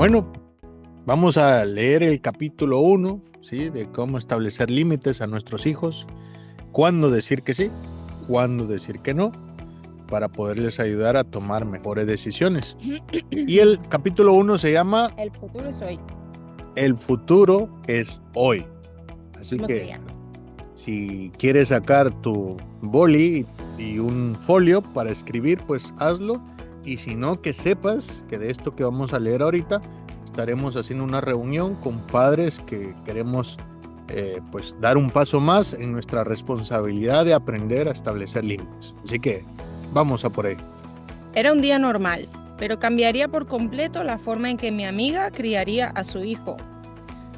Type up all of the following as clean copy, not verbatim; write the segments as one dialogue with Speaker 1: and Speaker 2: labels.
Speaker 1: Bueno, vamos a leer el capítulo 1, ¿sí? De cómo establecer límites a nuestros hijos, cuándo decir que sí, cuándo decir que no, para poderles ayudar a tomar mejores decisiones. Y el capítulo 1 se llama
Speaker 2: El futuro es hoy.
Speaker 1: El futuro es hoy. Así
Speaker 2: Vamos
Speaker 1: que
Speaker 2: leyendo.
Speaker 1: si quieres sacar tu boli y un folio para escribir, pues hazlo. Y si no, que sepas que de esto que vamos a leer ahorita, estaremos haciendo una reunión con padres que queremos pues dar un paso más en nuestra responsabilidad de aprender a establecer límites. Así que vamos a por ahí.
Speaker 2: Era un día normal, pero cambiaría por completo la forma en que mi amiga criaría a su hijo.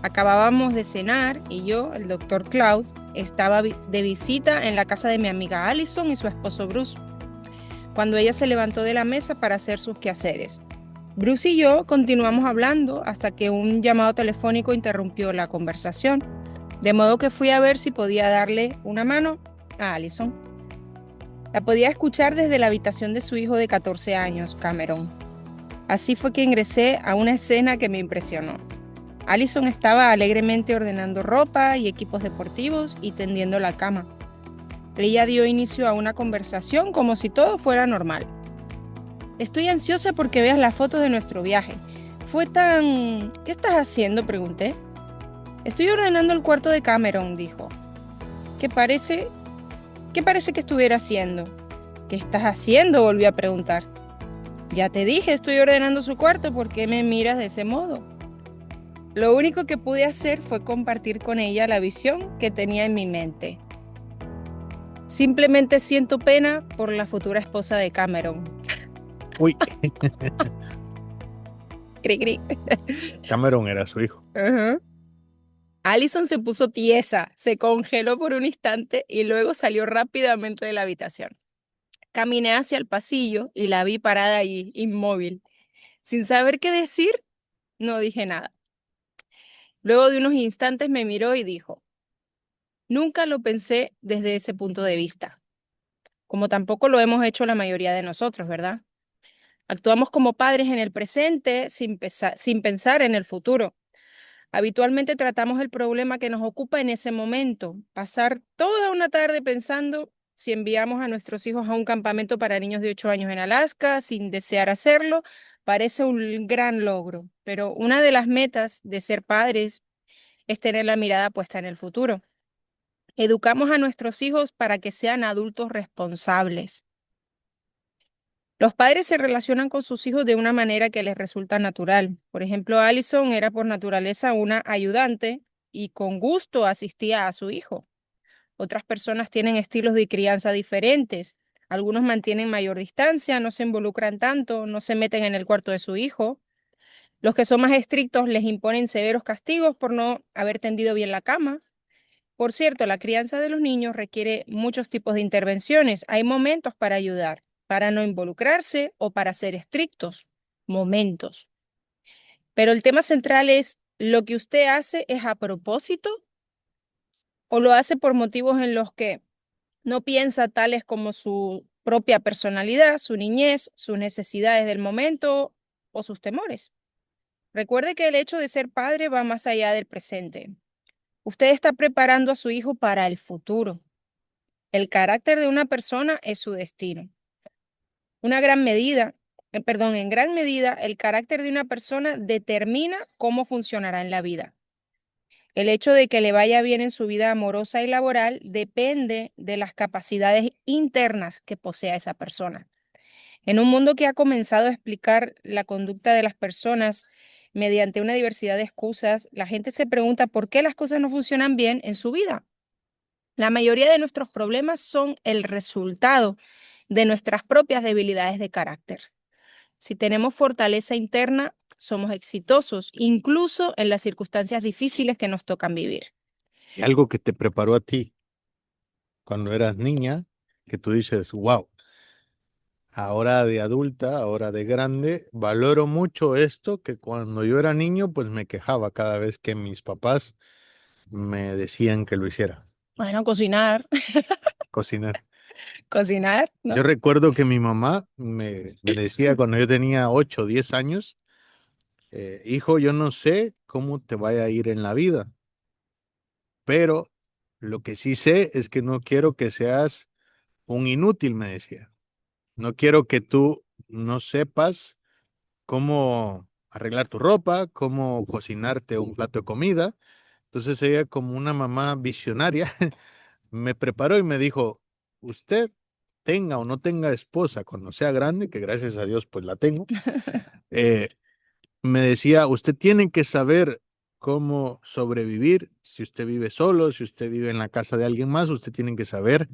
Speaker 2: Acabábamos de cenar y yo, el doctor Cloud, estaba de visita en la casa de mi amiga Allison y su esposo Bruce, cuando ella se levantó de la mesa para hacer sus quehaceres. Bruce y yo continuamos hablando hasta que un llamado telefónico interrumpió la conversación, de modo que fui a ver si podía darle una mano a Allison. La podía escuchar desde la habitación de su hijo de 14 años, Cameron. Así fue que ingresé a una escena que me impresionó. Allison estaba alegremente ordenando ropa y equipos deportivos y tendiendo la cama. Ella dio inicio a una conversación como si todo fuera normal. Estoy ansiosa porque veas las fotos de nuestro viaje. Fue tan... ¿Qué estás haciendo?, pregunté. Estoy ordenando el cuarto de Cameron, dijo. ¿Qué parece que estuviera haciendo? ¿Qué estás haciendo?, volví a preguntar. Ya te dije, estoy ordenando su cuarto, ¿por qué me miras de ese modo? Lo único que pude hacer fue compartir con ella la visión que tenía en mi mente. Simplemente siento pena por la futura esposa de Cameron.
Speaker 1: Uy,
Speaker 2: Cri, cri.
Speaker 1: Cameron era su hijo.
Speaker 2: Ajá. Allison se puso tiesa, se congeló por un instante y luego salió rápidamente de la habitación. Caminé hacia el pasillo y la vi parada allí, inmóvil. Sin saber qué decir, no dije nada. Luego de unos instantes me miró y dijo, nunca lo pensé desde ese punto de vista, como tampoco lo hemos hecho la mayoría de nosotros, ¿verdad? Actuamos como padres en el presente sin pensar en el futuro. Habitualmente tratamos el problema que nos ocupa en ese momento, pasar toda una tarde pensando si enviamos a nuestros hijos a un campamento para niños de 8 años en Alaska sin desear hacerlo, parece un gran logro, pero una de las metas de ser padres es tener la mirada puesta en el futuro. Educamos a nuestros hijos para que sean adultos responsables. Los padres se relacionan con sus hijos de una manera que les resulta natural. Por ejemplo, Allison era por naturaleza una ayudante y con gusto asistía a su hijo. Otras personas tienen estilos de crianza diferentes. Algunos mantienen mayor distancia, no se involucran tanto, no se meten en el cuarto de su hijo. Los que son más estrictos les imponen severos castigos por no haber tendido bien la cama. Por cierto, la crianza de los niños requiere muchos tipos de intervenciones. Hay momentos para ayudar, para no involucrarse o para ser estrictos. Momentos. Pero el tema central es, ¿lo que usted hace es a propósito o lo hace por motivos en los que no piensa tales como su propia personalidad, su niñez, sus necesidades del momento o sus temores? Recuerde que el hecho de ser padre va más allá del presente. Usted está preparando a su hijo para el futuro. El carácter de una persona es su destino. En gran medida, el carácter de una persona determina cómo funcionará en la vida. El hecho de que le vaya bien en su vida amorosa y laboral depende de las capacidades internas que posea esa persona. En un mundo que ha comenzado a explicar la conducta de las personas mediante una diversidad de excusas, la gente se pregunta por qué las cosas no funcionan bien en su vida. La mayoría de nuestros problemas son el resultado de nuestras propias debilidades de carácter. Si tenemos fortaleza interna, somos exitosos, incluso en las circunstancias difíciles que nos tocan vivir.
Speaker 1: Y algo que te preparó a ti cuando eras niña, que tú dices, wow, ahora de adulta, ahora de grande, valoro mucho esto que cuando yo era niño, pues me quejaba cada vez que mis papás me decían que lo hiciera,
Speaker 2: Bueno, cocinar,
Speaker 1: cocinar.
Speaker 2: cocinar,
Speaker 1: Yo
Speaker 2: ¿no?
Speaker 1: recuerdo que mi mamá me decía cuando yo tenía 8 o 10 años, hijo, yo no sé cómo te vaya a ir en la vida, pero lo que sí sé es que no quiero que seas un inútil, me decía. No quiero que tú no sepas cómo arreglar tu ropa, cómo cocinarte un plato de comida. Entonces ella, como una mamá visionaria, me preparó y me dijo, usted tenga o no tenga esposa cuando sea grande, que gracias a Dios pues la tengo, eh, me decía, usted tiene que saber cómo sobrevivir. Si usted vive solo, si usted vive en la casa de alguien más, usted tiene que saber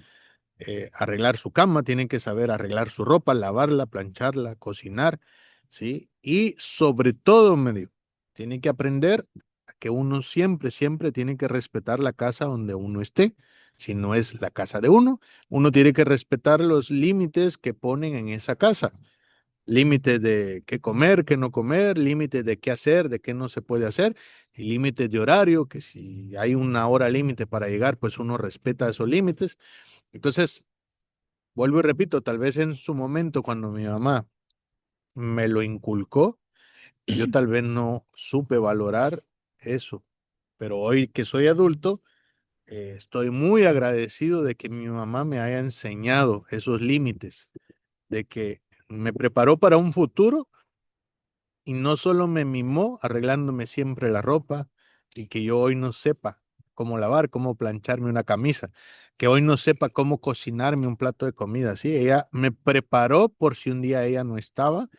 Speaker 1: arreglar su cama, tiene que saber arreglar su ropa, lavarla, plancharla, cocinar, ¿sí? Y sobre todo, me dijo, tiene que aprender a que uno siempre, siempre tiene que respetar la casa donde uno esté. Si no es la casa de uno tiene que respetar los límites que ponen en esa casa. Límites de qué comer, qué no comer, límites de qué hacer, de qué no se puede hacer, y límites de horario, que si hay una hora límite para llegar, pues uno respeta esos límites. Entonces, vuelvo y repito, tal vez en su momento cuando mi mamá me lo inculcó, yo tal vez no supe valorar eso, pero hoy que soy adulto, estoy muy agradecido de que mi mamá me haya enseñado esos límites, de que me preparó para un futuro y no solo me mimó arreglándome siempre la ropa y que yo hoy no sepa cómo lavar, cómo plancharme una camisa, que hoy no sepa cómo cocinarme un plato de comida, ¿sí? Ella me preparó por si un día ella no estaba,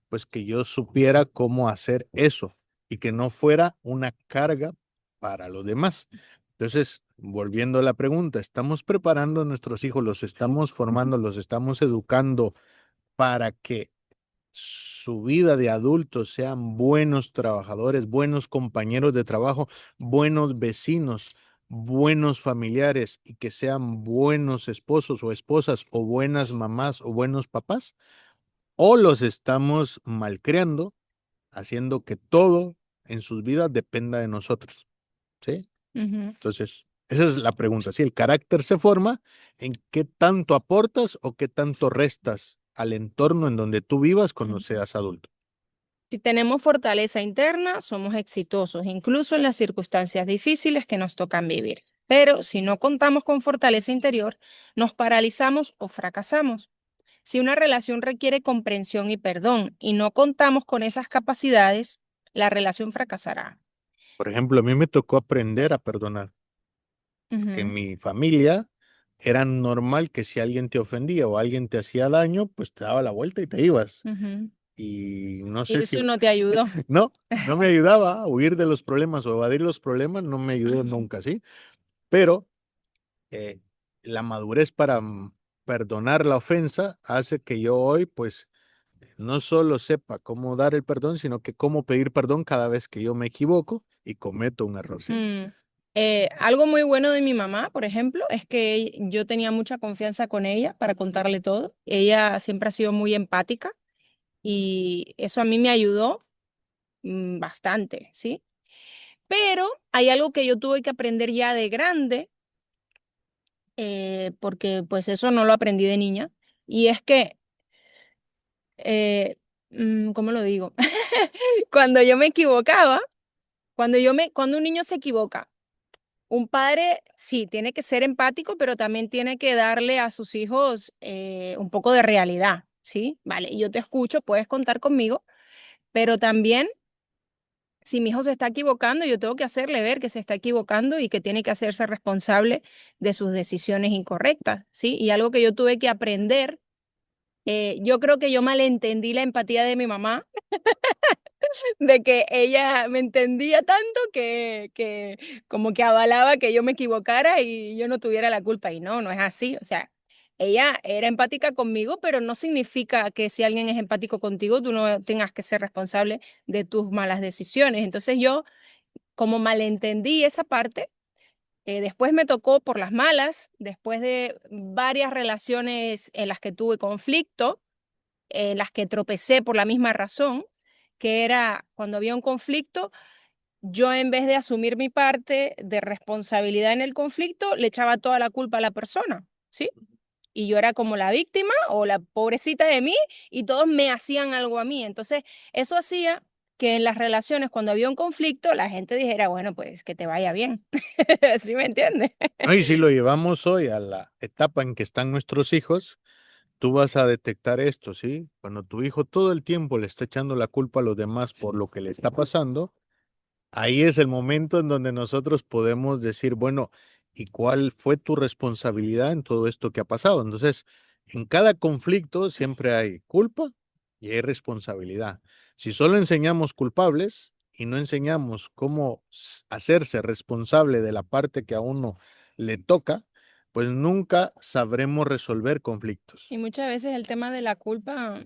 Speaker 1: pues que yo supiera cómo hacer eso y que no fuera una carga para los demás. Entonces, volviendo a la pregunta, ¿estamos preparando a nuestros hijos, los estamos formando, los estamos educando para que su vida de adultos sean buenos trabajadores, buenos compañeros de trabajo, buenos vecinos, buenos familiares y que sean buenos esposos o esposas o buenas mamás o buenos papás? ¿O los estamos malcriando, haciendo que todo en sus vidas dependa de nosotros? ¿Sí?
Speaker 2: Ujú.
Speaker 1: Entonces, esa es la pregunta. Si el carácter se forma, ¿en qué tanto aportas o qué tanto restas al entorno en donde tú vivas cuando seas adulto?
Speaker 2: Si tenemos fortaleza interna, somos exitosos, incluso en las circunstancias difíciles que nos tocan vivir. Pero si no contamos con fortaleza interior, nos paralizamos o fracasamos. Si una relación requiere comprensión y perdón y no contamos con esas capacidades, la relación fracasará.
Speaker 1: Por ejemplo, a mí me tocó aprender a perdonar, que en
Speaker 2: Ujú,
Speaker 1: mi familia era normal que si alguien te ofendía o alguien te hacía daño, pues te daba la vuelta y te ibas.
Speaker 2: ujú.
Speaker 1: Y no
Speaker 2: Y
Speaker 1: sé si,
Speaker 2: eso no te ayudó.
Speaker 1: no, no me ayudaba a huir de los problemas o evadir los problemas, no me ayudó nunca, ¿sí? Pero eh, la madurez para perdonar la ofensa hace que yo hoy, pues, no solo sepa cómo dar el perdón, sino que cómo pedir perdón cada vez que yo me equivoco y cometo un error, ¿sí?
Speaker 2: Mm, algo muy bueno de mi mamá, por ejemplo, es que yo tenía mucha confianza con ella para contarle todo. Ella siempre ha sido muy empática y eso a mí me ayudó bastante, ¿sí? Pero hay algo que yo tuve que aprender ya de grande, porque pues eso no lo aprendí de niña, y es que, eh, ¿cómo lo digo? Cuando yo me equivocaba, cuando un niño se equivoca, un padre sí tiene que ser empático, pero también tiene que darle a sus hijos un poco de realidad, ¿sí? Vale, yo te escucho, puedes contar conmigo, pero también si mi hijo se está equivocando, yo tengo que hacerle ver que se está equivocando y que tiene que hacerse responsable de sus decisiones incorrectas, ¿sí? Y algo que yo tuve que aprender, yo creo que yo malentendí la empatía de mi mamá, de que ella me entendía tanto que como que avalaba que yo me equivocara y yo no tuviera la culpa. Y no, no es así. O sea, ella era empática conmigo, pero no significa que si alguien es empático contigo, tú no tengas que ser responsable de tus malas decisiones. Entonces yo, como malentendí esa parte, después me tocó por las malas, después de varias relaciones en las que tuve conflicto, en las que tropecé por la misma razón, que era cuando había un conflicto, yo en vez de asumir mi parte de responsabilidad en el conflicto, le echaba toda la culpa a la persona, ¿sí? Y yo era como la víctima o la pobrecita de mí y todos me hacían algo a mí. Entonces, eso hacía que en las relaciones, cuando había un conflicto, la gente dijera, bueno, pues que te vaya bien. ¿Sí me entiendes?
Speaker 1: No, y si lo llevamos hoy a la etapa en que están nuestros hijos, tú vas a detectar esto, ¿sí? Cuando tu hijo todo el tiempo le está echando la culpa a los demás por lo que le está pasando, ahí es el momento en donde nosotros podemos decir, bueno, ¿y cuál fue tu responsabilidad en todo esto que ha pasado? Entonces, en cada conflicto siempre hay culpa y hay responsabilidad. Si solo enseñamos culpables y no enseñamos cómo hacerse responsable de la parte que a uno le toca, pues nunca sabremos resolver conflictos.
Speaker 2: Y muchas veces el tema de la culpa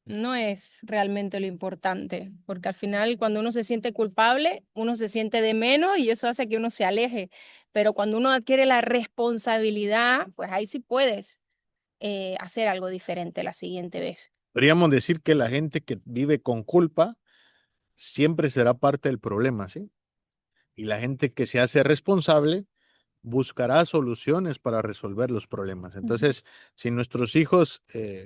Speaker 2: no es realmente lo importante, porque al final cuando uno se siente culpable, uno se siente de menos y eso hace que uno se aleje. Pero cuando uno adquiere la responsabilidad, pues ahí sí puedes hacer algo diferente la siguiente vez.
Speaker 1: Podríamos decir que la gente que vive con culpa siempre será parte del problema, ¿sí? Y la gente que se hace responsable buscará soluciones para resolver los problemas.
Speaker 2: Ujú.
Speaker 1: Entonces, si nuestros hijos,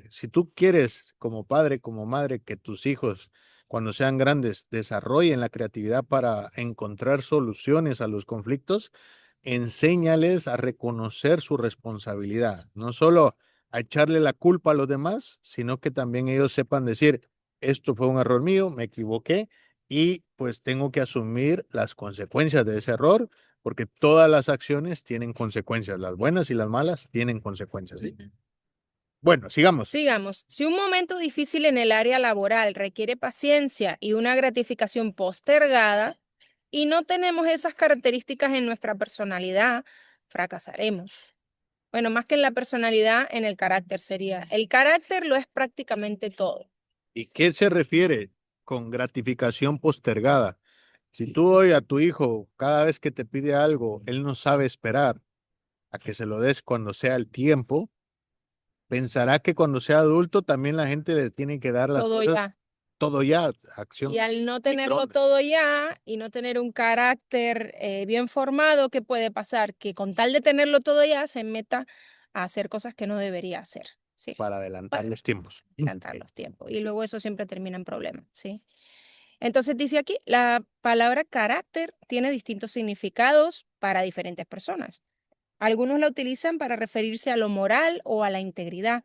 Speaker 1: si tú quieres como padre, como madre, que tus hijos, cuando sean grandes, desarrollen la creatividad para encontrar soluciones a los conflictos, enséñales a reconocer su responsabilidad, no solo a echarle la culpa a los demás, sino que también ellos sepan decir, esto fue un error mío, me equivoqué y pues tengo que asumir las consecuencias de ese error porque todas las acciones tienen consecuencias, las buenas y las malas tienen consecuencias, ¿sí? Bueno, sigamos.
Speaker 2: Sigamos. Si un momento difícil en el área laboral requiere paciencia y una gratificación postergada, y no tenemos esas características en nuestra personalidad, fracasaremos. Bueno, más que en la personalidad, en el carácter sería. El carácter lo es prácticamente todo.
Speaker 1: ¿Y qué se refiere con gratificación postergada? Si tú hoy a tu hijo, cada vez que te pide algo, él no sabe esperar a que se lo des cuando sea el tiempo, pensará que cuando sea adulto también la gente le tiene que dar las
Speaker 2: Todo
Speaker 1: cosas
Speaker 2: ya.
Speaker 1: todo ya, acción
Speaker 2: Y al no tenerlo
Speaker 1: microondas.
Speaker 2: todo ya y no tener un carácter bien formado, ¿qué puede pasar? Que con tal de tenerlo todo ya se meta a hacer cosas que no debería hacer, ¿sí?
Speaker 1: Para adelantar
Speaker 2: Para
Speaker 1: los tiempos.
Speaker 2: adelantar los tiempos. Y luego eso siempre termina en problemas, ¿sí? Entonces dice aquí, la palabra carácter tiene distintos significados para diferentes personas. Algunos la utilizan para referirse a lo moral o a la integridad.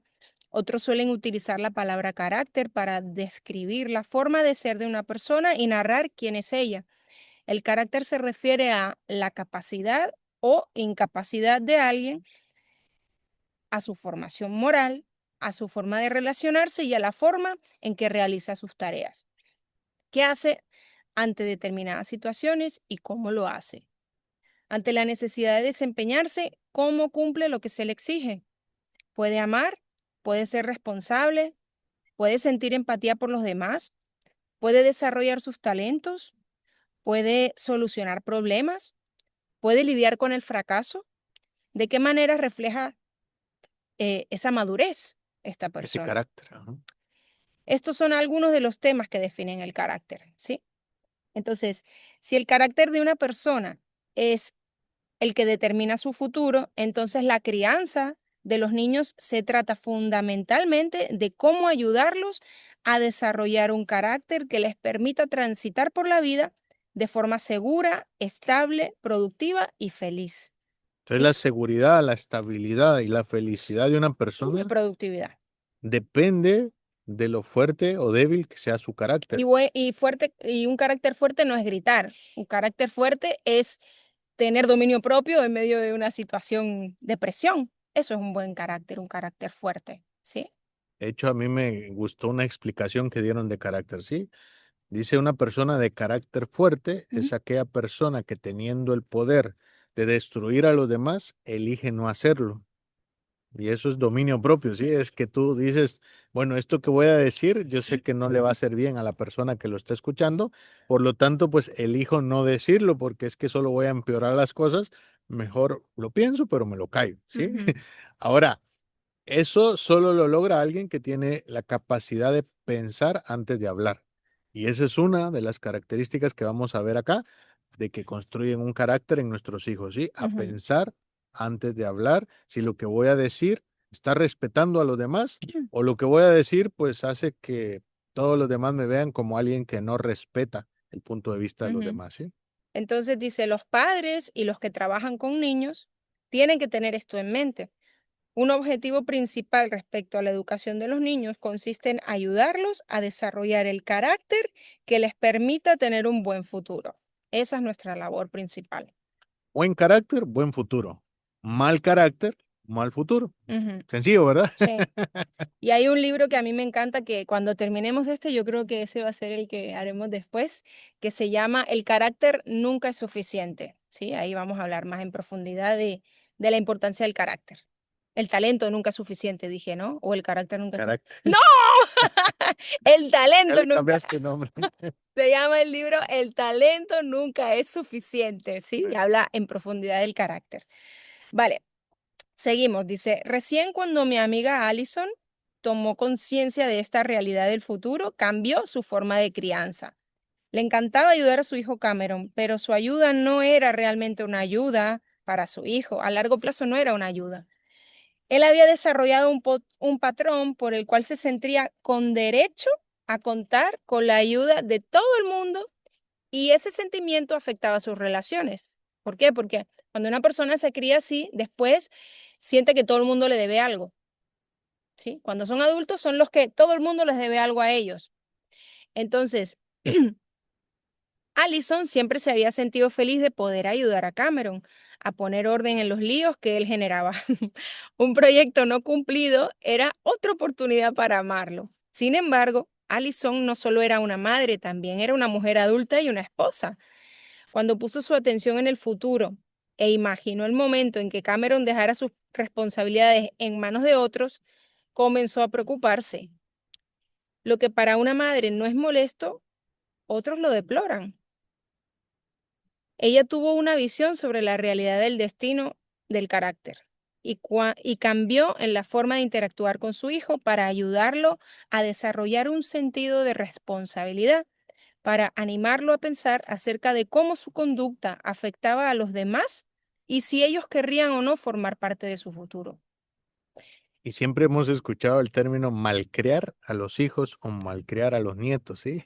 Speaker 2: Otros suelen utilizar la palabra carácter para describir la forma de ser de una persona y narrar quién es ella. El carácter se refiere a la capacidad o incapacidad de alguien, a su formación moral, a su forma de relacionarse y a la forma en que realiza sus tareas. ¿Qué hace ante determinadas situaciones y cómo lo hace? Ante la necesidad de desempeñarse, ¿cómo cumple lo que se le exige? Puede amar, puede ser responsable, puede sentir empatía por los demás, puede desarrollar sus talentos, puede solucionar problemas, puede lidiar con el fracaso. ¿De qué manera refleja esa madurez esta
Speaker 1: Ese
Speaker 2: persona?
Speaker 1: carácter. Ajá.
Speaker 2: Estos son algunos de los temas que definen el carácter, ¿sí? Entonces, si el carácter de una persona es el que determina su futuro, entonces la crianza de los niños se trata fundamentalmente de cómo ayudarlos a desarrollar un carácter que les permita transitar por la vida de forma segura, estable, productiva y feliz.
Speaker 1: Entonces
Speaker 2: ¿Sí?
Speaker 1: la seguridad, la estabilidad y la felicidad de una
Speaker 2: Y
Speaker 1: persona
Speaker 2: productividad.
Speaker 1: depende de lo fuerte o débil que sea su
Speaker 2: Y,
Speaker 1: carácter.
Speaker 2: y fuerte, y un carácter fuerte no es gritar. Un carácter fuerte es tener dominio propio en medio de una situación de presión. Eso es un buen carácter, un carácter fuerte. ¿Sí?
Speaker 1: De hecho, a mí me gustó una explicación que dieron de carácter, ¿sí? Dice una persona de carácter fuerte
Speaker 2: Ujú.
Speaker 1: es aquella persona que teniendo el poder de destruir a los demás, elige no hacerlo. Y eso es dominio propio, ¿sí? Es que tú dices, bueno, esto que voy a decir, yo sé que no le va a hacer bien a la persona que lo está escuchando, por lo tanto, pues elijo no decirlo porque es que solo voy a empeorar las cosas, mejor lo pienso, pero me lo callo, ¿sí?
Speaker 2: Ujú.
Speaker 1: Ahora, eso solo lo logra alguien que tiene la capacidad de pensar antes de hablar. Y esa es una de las características que vamos a ver acá, de que construyen un carácter en nuestros hijos, ¿sí? A
Speaker 2: Ujú.
Speaker 1: pensar antes de hablar, si lo que voy a decir está respetando a los demás o lo que voy a decir pues hace que todos los demás me vean como alguien que no respeta el punto de vista de los
Speaker 2: Ujú.
Speaker 1: demás, ¿sí?
Speaker 2: Entonces dice, los padres y los que trabajan con niños tienen que tener esto en mente. Un objetivo principal respecto a la educación de los niños consiste en ayudarlos a desarrollar el carácter que les permita tener un buen futuro. Esa es nuestra labor principal.
Speaker 1: Buen carácter, buen futuro. Mal carácter, mal futuro.
Speaker 2: Ujú.
Speaker 1: Sencillo, ¿verdad?
Speaker 2: Sí. Y hay un libro que a mí me encanta que cuando terminemos este, yo creo que ese va a ser el que haremos después, que se llama El carácter nunca es suficiente. Sí, ahí vamos a hablar más en profundidad de la importancia del carácter. El talento nunca es suficiente, dije, ¿no? O el carácter nunca es suficiente.
Speaker 1: Carácter.
Speaker 2: ¡No! El
Speaker 1: Ya
Speaker 2: talento
Speaker 1: le
Speaker 2: nunca.
Speaker 1: cambiaste el nombre.
Speaker 2: Se llama el libro El talento nunca es suficiente, ¿sí? Y habla en profundidad del carácter. Vale, seguimos. Dice, recién cuando mi amiga Allison tomó conciencia de esta realidad del futuro, cambió su forma de crianza. Le encantaba ayudar a su hijo Cameron, pero su ayuda no era realmente una ayuda para su hijo. A largo plazo no era una ayuda. Él había desarrollado un patrón por el cual se sentía con derecho a contar con la ayuda de todo el mundo y ese sentimiento afectaba sus relaciones. ¿Por qué? Porque cuando una persona se cría así, después siente que todo el mundo le debe algo, ¿sí? Cuando son adultos son los que todo el mundo les debe algo a ellos. Entonces, Allison siempre se había sentido feliz de poder ayudar a Cameron a poner orden en los líos que él generaba. Un proyecto no cumplido era otra oportunidad para amarlo. Sin embargo, Allison no solo era una madre, también era una mujer adulta y una esposa. Cuando puso su atención en el futuro e imaginó el momento en que Cameron dejara sus responsabilidades en manos de otros, comenzó a preocuparse. Lo que para una madre no es molesto, otros lo deploran. Ella tuvo una visión sobre la realidad del destino del carácter y cambió en la forma de interactuar con su hijo para ayudarlo a desarrollar un sentido de responsabilidad, para animarlo a pensar acerca de cómo su conducta afectaba a los demás y si ellos querrían o no formar parte de su futuro.
Speaker 1: Y siempre hemos escuchado el término malcriar a los hijos o malcriar a los nietos, ¿sí?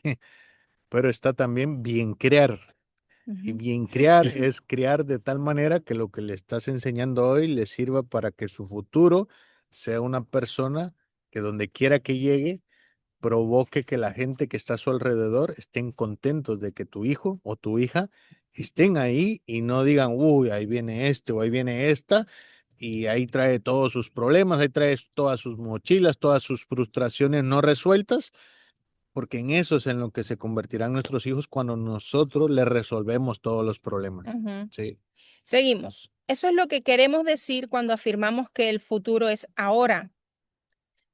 Speaker 1: Pero está también bien crear. Y
Speaker 2: Ujú,
Speaker 1: bien criar es criar de tal manera que lo que le estás enseñando hoy le sirva para que su futuro sea una persona que donde quiera que llegue, provoque que la gente que está a su alrededor estén contentos de que tu hijo o tu hija estén ahí y no digan, uy, ahí viene este o ahí viene esta, y ahí trae todos sus problemas, ahí trae todas sus mochilas, todas sus frustraciones no resueltas, porque en eso es en lo que se convertirán nuestros hijos cuando nosotros les resolvemos todos los problemas.
Speaker 2: ujú.
Speaker 1: Sí.
Speaker 2: Seguimos. Eso es lo que queremos decir cuando afirmamos que el futuro es ahora.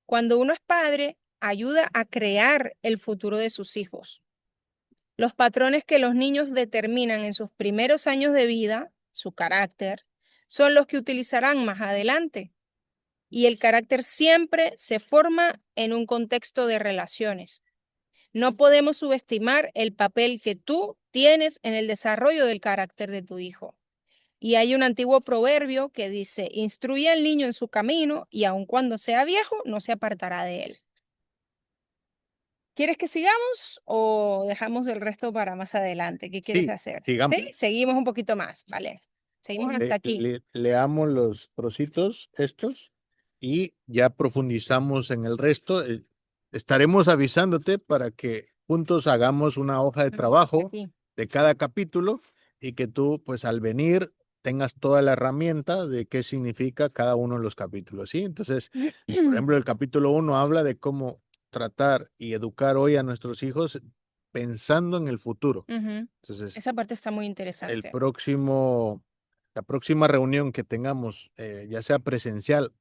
Speaker 2: Cuando uno es padre, ayuda a crear el futuro de sus hijos. Los patrones que los niños determinan en sus primeros años de vida, su carácter, son los que utilizarán más adelante. Y el carácter siempre se forma en un contexto de relaciones. No podemos subestimar el papel que tú tienes en el desarrollo del carácter de tu hijo. Y hay un antiguo proverbio que dice, instruye al niño en su camino y aun cuando sea viejo, no se apartará de él. ¿Quieres que sigamos o dejamos el resto para más adelante? ¿Qué quieres
Speaker 1: Sí,
Speaker 2: hacer?
Speaker 1: sigamos.
Speaker 2: ¿Sí? Seguimos un poquito más, ¿vale? Seguimos hasta aquí.
Speaker 1: Leamos los trocitos estos y ya profundizamos en el resto. Estaremos avisándote para que juntos hagamos una hoja de
Speaker 2: Hasta
Speaker 1: trabajo
Speaker 2: aquí.
Speaker 1: de cada capítulo y que tú, pues al venir, tengas toda la herramienta de qué significa cada uno de los capítulos, ¿sí? Entonces, por ejemplo, el capítulo 1 habla de cómo tratar y educar hoy a nuestros hijos pensando en el futuro.
Speaker 2: Ujú.
Speaker 1: Entonces,
Speaker 2: Esa parte está muy
Speaker 1: el
Speaker 2: interesante.
Speaker 1: próximo, la próxima reunión que tengamos, ya sea presencial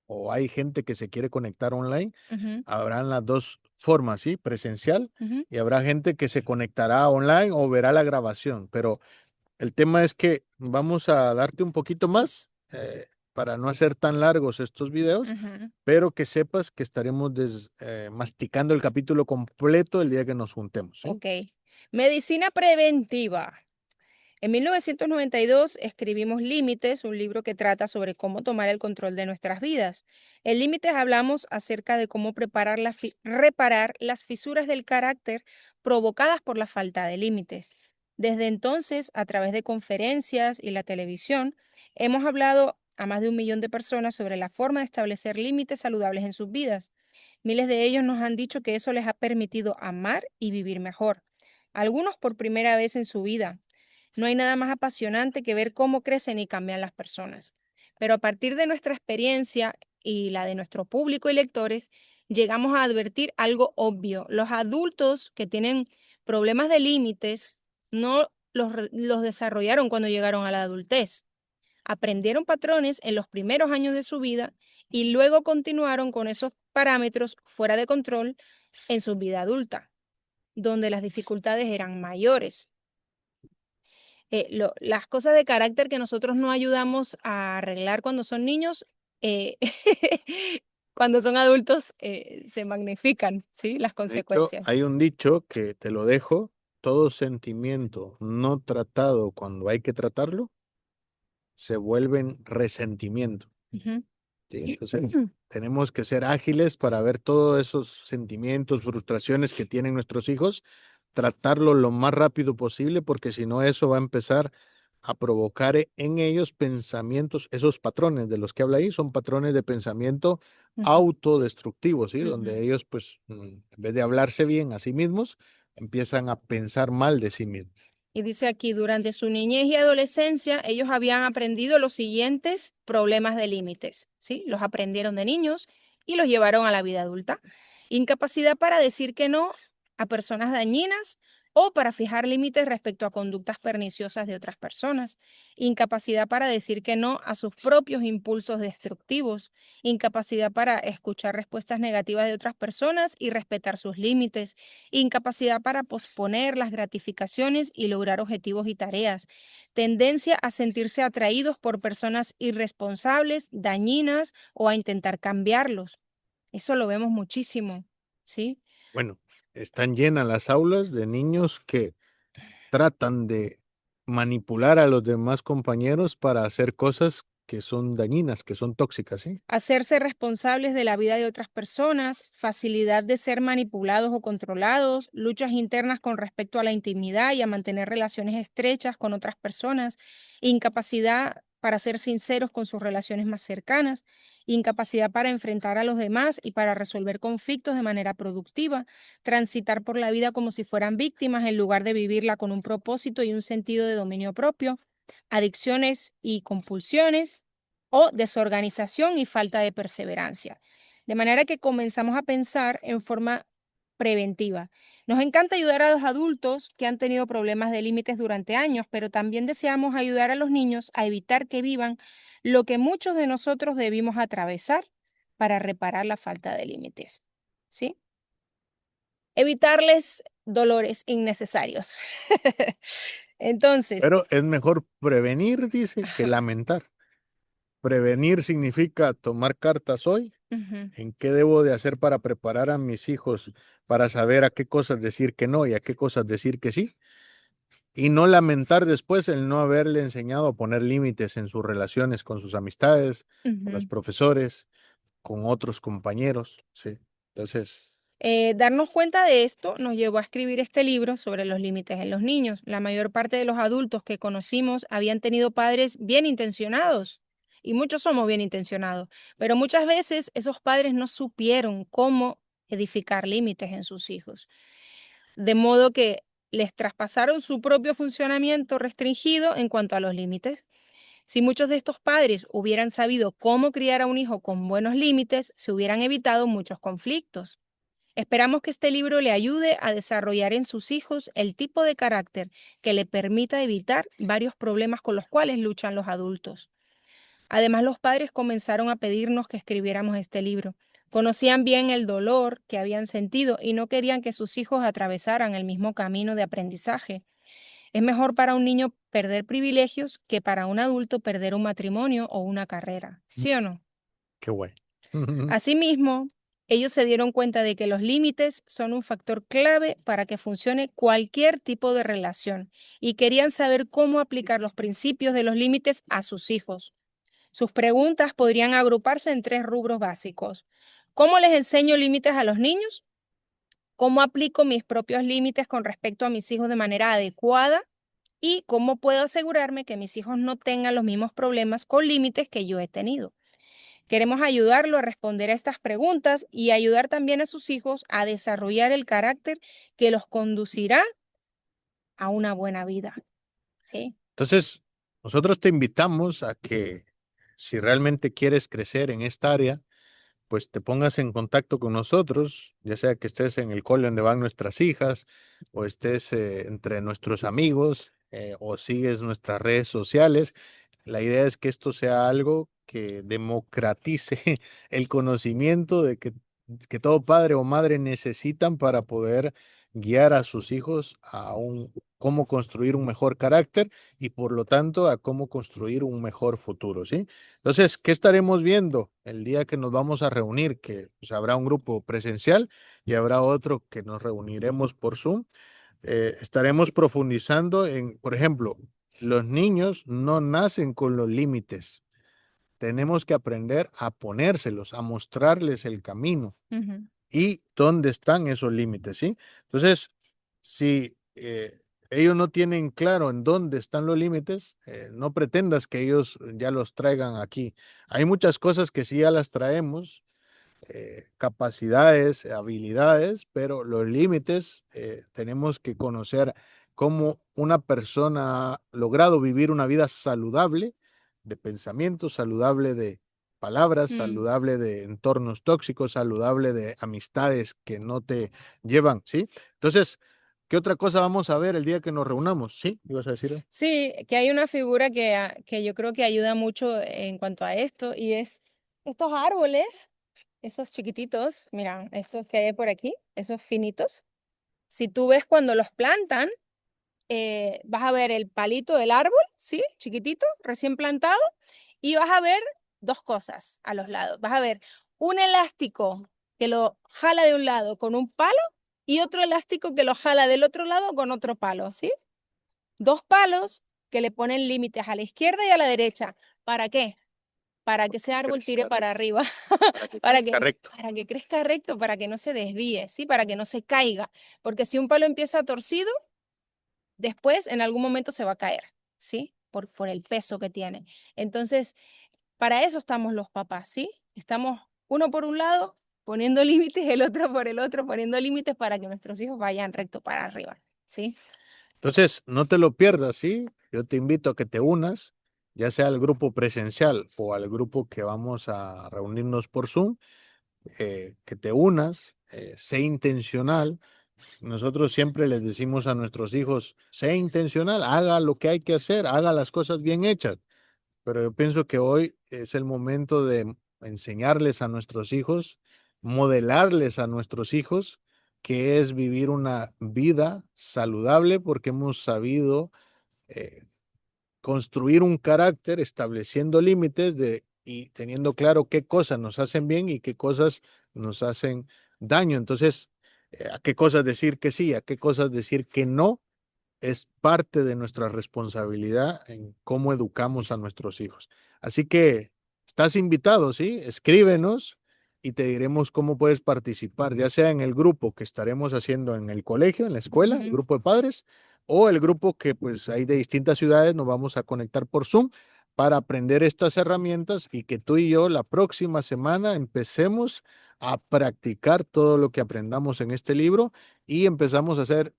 Speaker 1: o hay gente que se quiere conectar online,
Speaker 2: Ujú,
Speaker 1: habrán las dos formas, ¿sí? Presencial,
Speaker 2: ujú,
Speaker 1: y habrá gente que se conectará online o verá la grabación, pero el tema es que vamos a darte un poquito más para no hacer tan largos estos videos,
Speaker 2: ujú.
Speaker 1: pero que sepas que estaremos masticando el capítulo completo el día que nos juntemos, ¿sí?
Speaker 2: Ok. Medicina preventiva. En 1992 escribimos Límites, un libro que trata sobre cómo tomar el control de nuestras vidas. En Límites hablamos acerca de cómo reparar las fisuras del carácter provocadas por la falta de límites. Desde entonces, a través de conferencias y la televisión, hemos hablado a más de 1 millón de personas sobre la forma de establecer límites saludables en sus vidas. Miles de ellos nos han dicho que eso les ha permitido amar y vivir mejor. Algunos por primera vez en su vida. No hay nada más apasionante que ver cómo crecen y cambian las personas. Pero a partir de nuestra experiencia y la de nuestro público y lectores, llegamos a advertir algo obvio. Los adultos que tienen problemas de límites no los desarrollaron cuando llegaron a la adultez. Aprendieron patrones en los primeros años de su vida y luego continuaron con esos parámetros fuera de control en su vida adulta, donde las dificultades eran mayores. Las cosas de carácter que nosotros no ayudamos a arreglar cuando son niños, eh, cuando son adultos, se magnifican, ¿sí? Las
Speaker 1: De hecho,
Speaker 2: consecuencias.
Speaker 1: hay un dicho que te lo dejo, todo sentimiento no tratado cuando hay que tratarlo, se vuelven resentimiento.
Speaker 2: Ujú.
Speaker 1: ¿Sí? Entonces, tenemos que ser ágiles para ver todos esos sentimientos, frustraciones que tienen nuestros hijos, tratarlo lo más rápido posible, porque si no, eso va a empezar a provocar en ellos pensamientos, esos patrones de los que habla ahí, son patrones de pensamiento
Speaker 2: Ujú,
Speaker 1: autodestructivos, ¿sí? Donde
Speaker 2: ujú.
Speaker 1: ellos, pues, en vez de hablarse bien a sí mismos, empiezan a pensar mal de sí mismos.
Speaker 2: Y dice aquí, durante su niñez y adolescencia, ellos habían aprendido los siguientes problemas de límites, ¿sí? Los aprendieron de niños y los llevaron a la vida adulta. Incapacidad para decir que no a personas dañinas o para fijar límites respecto a conductas perniciosas de otras personas. Incapacidad para decir que no a sus propios impulsos destructivos. Incapacidad para escuchar respuestas negativas de otras personas y respetar sus límites. Incapacidad para posponer las gratificaciones y lograr objetivos y tareas, tendencia a sentirse atraídos por personas irresponsables, dañinas o a intentar cambiarlos. Eso lo vemos muchísimo, ¿sí?
Speaker 1: Bueno, están llenas las aulas de niños que tratan de manipular a los demás compañeros para hacer cosas que son dañinas, que son tóxicas, ¿sí?
Speaker 2: Hacerse responsables de la vida de otras personas, facilidad de ser manipulados o controlados, luchas internas con respecto a la intimidad y a mantener relaciones estrechas con otras personas, incapacidad para ser sinceros con sus relaciones más cercanas, incapacidad para enfrentar a los demás y para resolver conflictos de manera productiva, transitar por la vida como si fueran víctimas en lugar de vivirla con un propósito y un sentido de dominio propio, adicciones y compulsiones o desorganización y falta de perseverancia. De manera que comenzamos a pensar en forma preventiva. Nos encanta ayudar a los adultos que han tenido problemas de límites durante años, pero también deseamos ayudar a los niños a evitar que vivan lo que muchos de nosotros debimos atravesar para reparar la falta de límites. ¿Sí? Evitarles dolores innecesarios. Entonces,
Speaker 1: Pero es mejor prevenir, dice, que
Speaker 2: ajá,
Speaker 1: lamentar. Prevenir significa tomar cartas hoy,
Speaker 2: ujú.
Speaker 1: en qué debo de hacer para preparar a mis hijos para saber a qué cosas decir que no y a qué cosas decir que sí, y no lamentar después el no haberle enseñado a poner límites en sus relaciones con sus amistades, con los
Speaker 2: Ujú.
Speaker 1: profesores, con otros compañeros, sí. Entonces,
Speaker 2: Darnos cuenta de esto nos llevó a escribir este libro sobre los límites en los niños. La mayor parte de los adultos que conocimos habían tenido padres bien intencionados y muchos somos bien intencionados, pero muchas veces esos padres no supieron cómo edificar límites en sus hijos, de modo que les traspasaron su propio funcionamiento restringido en cuanto a los límites. Si muchos de estos padres hubieran sabido cómo criar a un hijo con buenos límites, se hubieran evitado muchos conflictos. Esperamos que este libro le ayude a desarrollar en sus hijos el tipo de carácter que le permita evitar varios problemas con los cuales luchan los adultos. Además, los padres comenzaron a pedirnos que escribiéramos este libro. Conocían bien el dolor que habían sentido y no querían que sus hijos atravesaran el mismo camino de aprendizaje. Es mejor para un niño perder privilegios que para un adulto perder un matrimonio o una carrera. ¿Sí o no?
Speaker 1: qué guay.
Speaker 2: Asimismo, Ellos se dieron cuenta de que los límites son un factor clave para que funcione cualquier tipo de relación y querían saber cómo aplicar los principios de los límites a sus hijos. Sus preguntas podrían agruparse en 3 rubros básicos. ¿Cómo les enseño límites a los niños? ¿Cómo aplico mis propios límites con respecto a mis hijos de manera adecuada? ¿Y cómo puedo asegurarme que mis hijos no tengan los mismos problemas con límites que yo he tenido? Queremos ayudarlo a responder a estas preguntas y ayudar también a sus hijos a desarrollar el carácter que los conducirá a una buena vida. ¿Sí?
Speaker 1: Entonces, nosotros te invitamos a que si realmente quieres crecer en esta área, pues te pongas en contacto con nosotros, ya sea que estés en el cole donde van nuestras hijas, o estés entre nuestros amigos, o sigues nuestras redes sociales. La idea es que esto sea algo que democratice el conocimiento de que todo padre o madre necesitan para poder guiar a sus hijos a cómo construir un mejor carácter y por lo tanto a cómo construir un mejor futuro, ¿sí? Entonces, ¿qué estaremos viendo el día que nos vamos a reunir? Que pues, habrá un grupo presencial y habrá otro que nos reuniremos por Zoom. Estaremos profundizando en, por ejemplo, los niños no nacen con los límites. Tenemos que aprender a ponérselos, a mostrarles el camino
Speaker 2: Ujú.
Speaker 1: y dónde están esos límites, ¿sí? Entonces, si ellos no tienen claro en dónde están los límites, no pretendas que ellos ya los traigan aquí. Hay muchas cosas que sí ya las traemos, capacidades, habilidades, pero los límites tenemos que conocer cómo una persona ha logrado vivir una vida saludable de pensamiento, saludable de palabras,
Speaker 2: Mm.
Speaker 1: saludable de entornos tóxicos, saludable de amistades que no te llevan, ¿sí? Entonces, ¿qué otra cosa vamos a ver el día que nos reunamos? ¿Sí? ¿Ibas a decir?
Speaker 2: Sí, que hay una figura que yo creo que ayuda mucho en cuanto a esto y es estos árboles, esos chiquititos, mira, estos que hay por aquí, esos finitos. Si tú ves cuando los plantan, vas a ver el palito del árbol, ¿sí? Chiquitito, recién plantado, y vas a ver 2 cosas a los lados. Vas a ver un elástico que lo jala de un lado con un palo y otro elástico que lo jala del otro lado con otro palo, ¿sí? 2 palos que le ponen límites a la izquierda y a la derecha. ¿Para qué? Para que ese árbol tire
Speaker 1: Crezca
Speaker 2: para
Speaker 1: recto,
Speaker 2: arriba,
Speaker 1: para que
Speaker 2: para
Speaker 1: crezca
Speaker 2: que,
Speaker 1: recto.
Speaker 2: para que crezca recto, para que no se desvíe, ¿sí? Para que no se caiga. Porque si un palo empieza torcido, después en algún momento se va a caer, ¿sí? Por el peso que tiene. Entonces, para eso estamos los papás, ¿sí? Estamos uno por un lado poniendo límites, el otro por el otro poniendo límites para que nuestros hijos vayan recto para arriba, ¿sí?
Speaker 1: Entonces, no te lo pierdas, ¿sí? Yo te invito a que te unas, ya sea al grupo presencial o al grupo que vamos a reunirnos por Zoom, que te unas, sé intencional. Nosotros siempre les decimos a nuestros hijos, sé intencional, haga lo que hay que hacer, haga las cosas bien hechas. Pero yo pienso que hoy es el momento de enseñarles a nuestros hijos, modelarles a nuestros hijos, que es vivir una vida saludable porque hemos sabido eh, construir un carácter estableciendo límites y teniendo claro qué cosas nos hacen bien y qué cosas nos hacen daño. Entonces, a qué cosas decir que sí, a qué cosas decir que no es parte de nuestra responsabilidad en cómo educamos a nuestros hijos. Así que estás invitado, ¿sí? Escríbenos y te diremos cómo puedes participar, ya sea en el grupo que estaremos haciendo en el colegio, en la escuela, el
Speaker 2: Ujú.
Speaker 1: grupo de padres, o el grupo que pues hay de distintas ciudades, nos vamos a conectar por Zoom para aprender estas herramientas y que tú y yo la próxima semana empecemos a practicar todo lo que aprendamos en este libro y empezamos a ser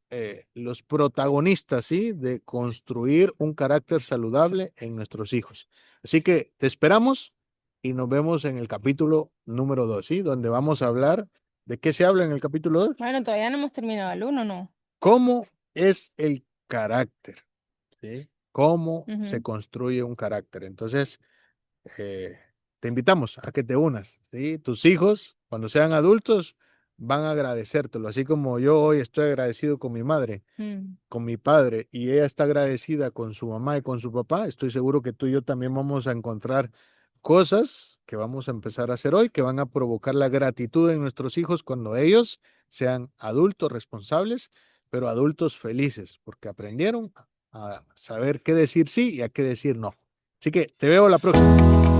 Speaker 1: los protagonistas, ¿sí? De construir un carácter saludable en nuestros hijos. Así que te esperamos y nos vemos en el capítulo número 2, ¿sí? Donde vamos a hablar de qué se habla en el capítulo 2.
Speaker 2: Bueno, todavía no hemos terminado el uno, ¿no?
Speaker 1: ¿Cómo es el carácter? ¿Sí? ¿Cómo se
Speaker 2: Ujú.
Speaker 1: construye un carácter? Entonces, te invitamos a que te unas, ¿sí? Tus hijos, cuando sean adultos, van a agradecértelo, así como yo hoy estoy agradecido con mi madre,
Speaker 2: Mm.
Speaker 1: con mi padre, y ella está agradecida con su mamá y con su papá. Estoy seguro que tú y yo también vamos a encontrar cosas que vamos a empezar a hacer hoy que van a provocar la gratitud en nuestros hijos cuando ellos sean adultos responsables, pero adultos felices, porque aprendieron a saber qué decir sí y a qué decir no. Así que te veo la próxima.